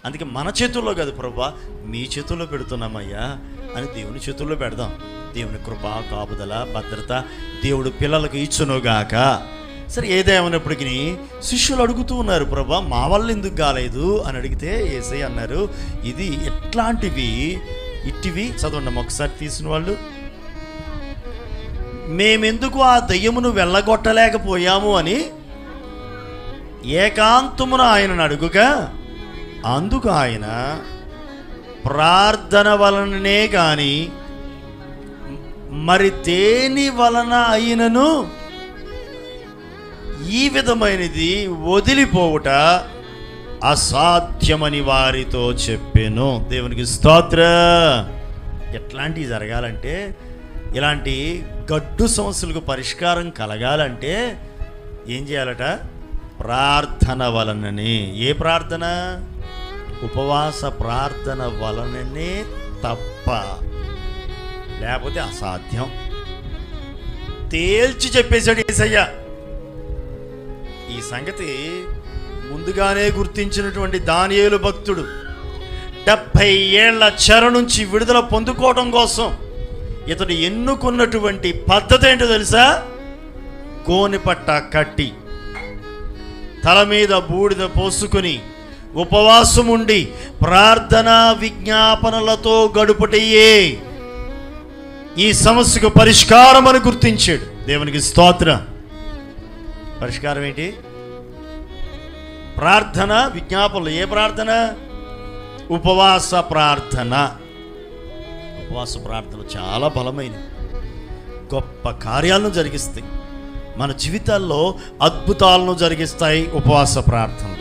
అందుకే మన చేతుల్లో కాదు ప్రభువా, మీ చేతుల్లో పెడుతున్నామయ్యా అని దేవుని చేతుల్లో పెడదాం. దేవుని కృప, కాపుదల, భద్రత దేవుడు పిల్లలకు ఇచ్చునుగాక. సరే, ఏదేమైనప్పటికీ శిష్యులు అడుగుతూ ఉన్నారు, ప్రభువా మా వల్ల ఎందుకు కాలేదు అని అడిగితే యేసయ్య అన్నారు, ఇది ఎట్లాంటివి, ఇట్టివి చదవండి ఒకసారి తీసిన వాళ్ళు. మేమెందుకు ఆ దయ్యమును వెళ్ళగొట్టలేకపోయాము అని ఏకాంతమున ఆయనను అడుగుగా, అందుకు ఆయన ప్రార్థన వలననే గాని మరి దేని వలన అయినను ఈ విధమైనది వదిలిపోవుట అసాధ్యమని వారితో చెప్పెను. దేవునికి స్తోత్ర. ఎట్లాంటివి జరగాలంటే, ఇలాంటి గడ్డు సమస్యలకు పరిష్కారం కలగాలంటే ఏం చేయాలట? ప్రార్థన వలననే. ఏ ప్రార్థన? ఉపవాస ప్రార్థన వలననే తప్ప, లేకపోతే అసాధ్యం. తేల్చి చెప్పేశాడు యేసయ్య. ఈ సంగతి ముందుగానే గుర్తించినటువంటి దానియేలు భక్తుడు 70 ఏళ్ల చెర నుంచి విడుదల పొందుకోవడం కోసం ఇతడు ఎన్నుకున్నటువంటి పద్ధతి ఏంటో తెలుసా? గోనెపట్ట కట్టి తల మీద బూడిద పోసుకుని ఉపవాసం ఉండి ప్రార్థనా విజ్ఞాపనలతో గడుపుటయే ఈ సమస్యకు పరిష్కారం అని గుర్తించాడు. దేవునికి స్తోత్రం. పరిష్కారం ఏంటి? ప్రార్థన విజ్ఞాపనలు. ఏ ప్రార్థన? ఉపవాస ప్రార్థన. ఉపవాస ప్రార్థనలు చాలా బలమైనవి, గొప్ప కార్యాలను జరిగిస్తాయి, మన జీవితాల్లో అద్భుతాలను జరిగిస్తాయి ఉపవాస ప్రార్థనలు.